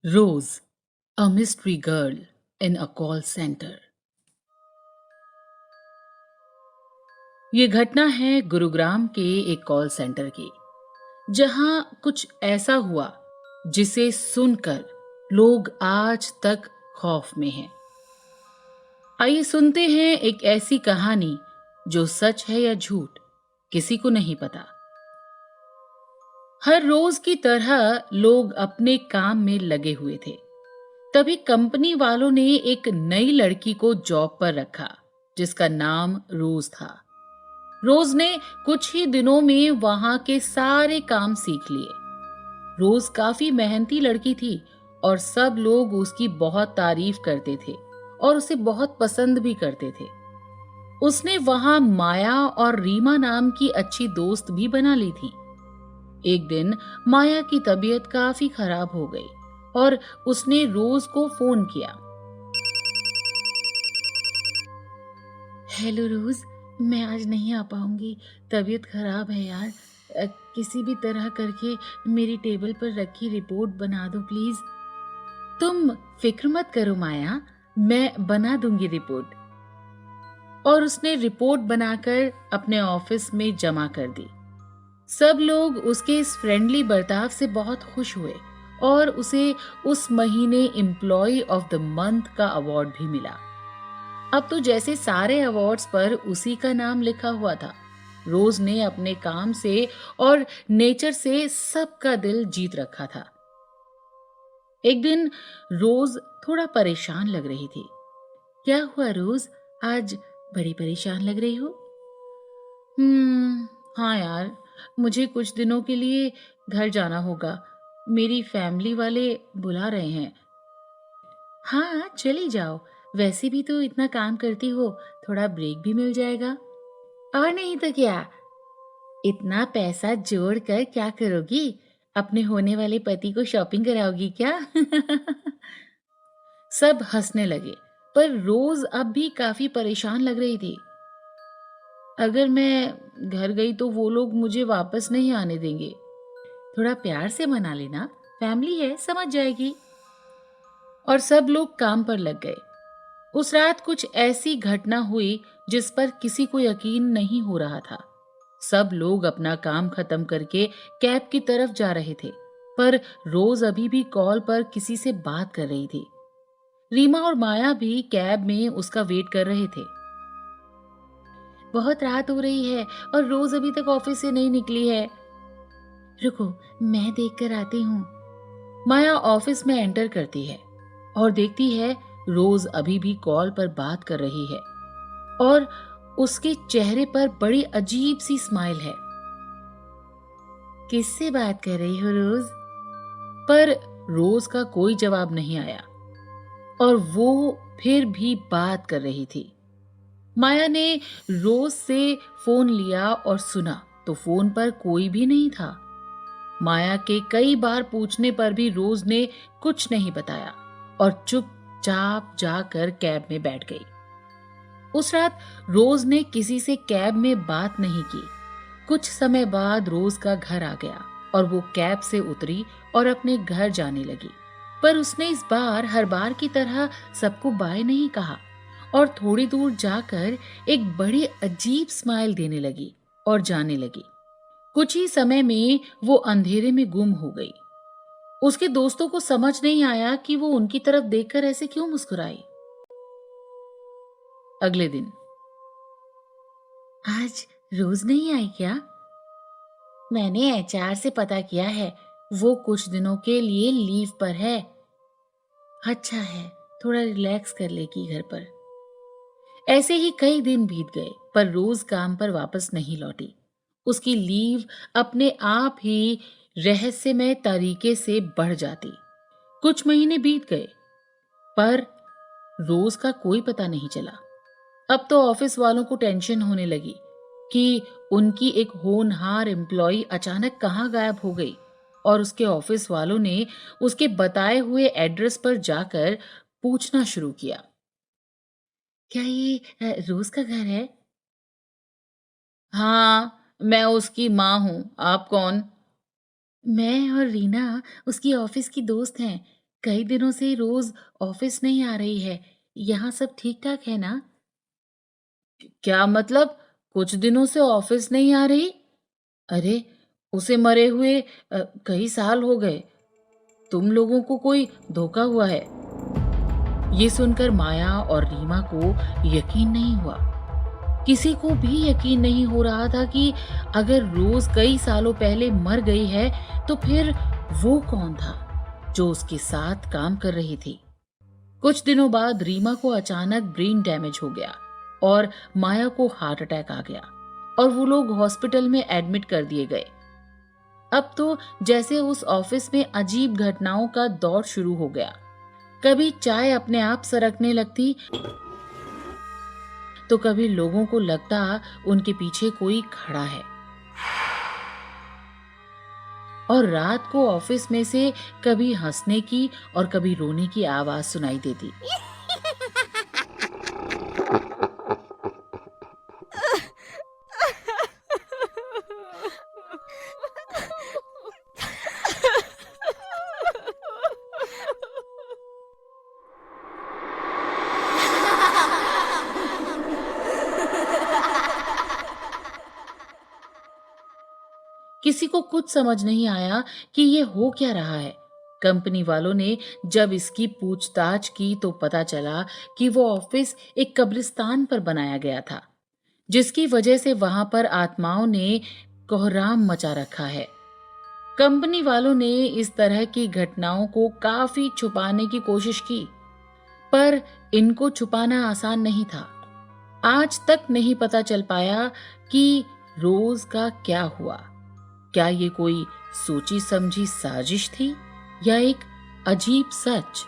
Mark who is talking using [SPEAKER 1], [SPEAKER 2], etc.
[SPEAKER 1] Rose, a mystery girl in a call center। ये घटना है गुरुग्राम के एक कॉल सेंटर की, जहां कुछ ऐसा हुआ जिसे सुनकर लोग आज तक खौफ में हैं। आइए सुनते हैं एक ऐसी कहानी जो सच है या झूठ, किसी को नहीं पता। हर रोज की तरह लोग अपने काम में लगे हुए थे। तभी कंपनी वालों ने एक नई लड़की को जॉब पर रखा, जिसका नाम रोज था। रोज ने कुछ ही दिनों में वहां के सारे काम सीख लिए। रोज काफी मेहनती लड़की थी और सब लोग उसकी बहुत तारीफ करते थे और उसे बहुत पसंद भी करते थे। उसने वहां माया और रीमा नाम की अच्छी दोस्त भी बना ली थी। एक दिन माया की तबीयत काफी खराब हो गई और उसने रोज को फोन किया। हेलो रोज, मैं आज नहीं आ पाऊंगी। तबीयत खराब है यार। किसी भी तरह करके मेरी टेबल पर रखी रिपोर्ट बना दो प्लीज। तुम फिक्र मत करो माया, मैं बना दूंगी रिपोर्ट। और उसने रिपोर्ट बनाकर अपने ऑफिस में जमा कर दी। सब लोग उसके इस फ्रेंडली बर्ताव से बहुत खुश हुए और उसे उस महीने एम्प्लॉय ऑफ द मंथ का अवार्ड भी मिला। अब तो जैसे सारे अवार्ड्स पर उसी का नाम लिखा हुआ था। रोज ने अपने काम से और नेचर से सबका दिल जीत रखा था। एक दिन रोज थोड़ा परेशान लग रही थी। क्या हुआ रोज, आज बड़ी परेशान लग रही हो? हाँ यार, मुझे कुछ दिनों के लिए घर जाना होगा। मेरी फैमिली वाले बुला रहे हैं। हाँ, चली जाओ। वैसे भी तो इतना काम करती हो, थोड़ा ब्रेक भी मिल जाएगा। और नहीं तो क्या, इतना पैसा जोड़कर क्या करोगी? अपने होने वाले पति को शॉपिंग कराओगी क्या? सब हंसने लगे, पर रोज अब भी काफी परेशान लग रही थी। अगर मैं घर गई तो वो लोग मुझे वापस नहीं आने देंगे। थोड़ा प्यार से मना लेना, फैमिली है, समझ जाएगी। और सब लोग काम पर लग गए। उस रात कुछ ऐसी घटना हुई जिस पर किसी को यकीन नहीं हो रहा था। सब लोग अपना काम खत्म करके कैब की तरफ जा रहे थे, पर रोज अभी भी कॉल पर किसी से बात कर रही थी। रीमा और माया भी कैब में उसका वेट कर रहे थे। बहुत रात हो रही है और रोज अभी तक ऑफिस से नहीं निकली है। रुको, मैं देख कर आती हूँ। माया ऑफिस में एंटर करती है और देखती है रोज अभी भी कॉल पर बात कर रही है और उसके चेहरे पर बड़ी अजीब सी स्माइल है। किससे बात कर रही हो रोज? पर रोज का कोई जवाब नहीं आया और वो फिर भी बात कर रही थी। माया ने रोज से फोन लिया और सुना तो फोन पर कोई भी नहीं था। माया के कई बार पूछने पर भी रोज ने कुछ नहीं बताया और चुपचाप जाकर कैब में बैठ गई। उस रात रोज ने किसी से कैब में बात नहीं की। कुछ समय बाद रोज का घर आ गया और वो कैब से उतरी और अपने घर जाने लगी। पर उसने इस बार हर बार की तरह सबको बाय नहीं कहा और थोड़ी दूर जाकर एक बड़ी अजीब स्माइल देने लगी और जाने लगी। कुछ ही समय में वो अंधेरे में गुम हो गई। उसके दोस्तों को समझ नहीं आया कि वो उनकी तरफ देखकर ऐसे क्यों मुस्कुराई। अगले दिन, आज रोज नहीं आई क्या? मैंने एचआर से पता किया है, वो कुछ दिनों के लिए लीव पर है। अच्छा है, थोड़ा रिलैक्स कर लेगी घर पर। ऐसे ही कई दिन बीत गए, पर रोज काम पर वापस नहीं लौटी। उसकी लीव अपने आप ही रहस्यमय तरीके से बढ़ जाती। कुछ महीने बीत गए, पर रोज का कोई पता नहीं चला। अब तो ऑफिस वालों को टेंशन होने लगी कि उनकी एक होनहार एम्प्लॉय अचानक कहाँ गायब हो गई और उसके ऑफिस वालों ने उसके बताए हुए एड्रेस पर जाकर पूछना शुरू किया। क्या ये रोज का घर है? हाँ, मैं उसकी माँ हूँ। आप कौन? मैं और रीना उसकी ऑफिस की दोस्त हैं। कई दिनों से रोज ऑफिस नहीं आ रही है। यहाँ सब ठीक ठाक है ना? क्या मतलब? कुछ दिनों से ऑफिस नहीं आ रही? अरे, उसे मरे हुए कई साल हो गए। तुम लोगों को कोई धोखा हुआ है। ये सुनकर माया और रीमा को यकीन नहीं हुआ। किसी को भी यकीन नहीं हो रहा था कि अगर रोज कई सालों पहले मर गई है, तो फिर वो कौन था जो उसके साथ काम कर रही थी। कुछ दिनों बाद रीमा को अचानक ब्रेन डैमेज हो गया और माया को हार्ट अटैक आ गया और वो लोग हॉस्पिटल में एडमिट कर दिए गए। अब तो जैसे उस ऑफिस में अजीब घटनाओं का दौर शुरू हो गया। कभी चाय अपने आप सरकने लगती, तो कभी लोगों को लगता उनके पीछे कोई खड़ा है। और रात को ऑफिस में से कभी हंसने की और कभी रोने की आवाज सुनाई देती। किसी को कुछ समझ नहीं आया कि ये हो क्या रहा है। कंपनी वालों ने जब इसकी पूछताछ की तो पता चला कि वो ऑफिस एक कब्रिस्तान पर बनाया गया था, जिसकी वजह से वहां पर आत्माओं ने कोहराम मचा रखा है। कंपनी वालों ने इस तरह की घटनाओं को काफी छुपाने की कोशिश की, पर इनको छुपाना आसान नहीं था। आज तक नहीं पता चल पाया कि रोज का क्या हुआ। क्या ये कोई सोची समझी साजिश थी या एक अजीब सच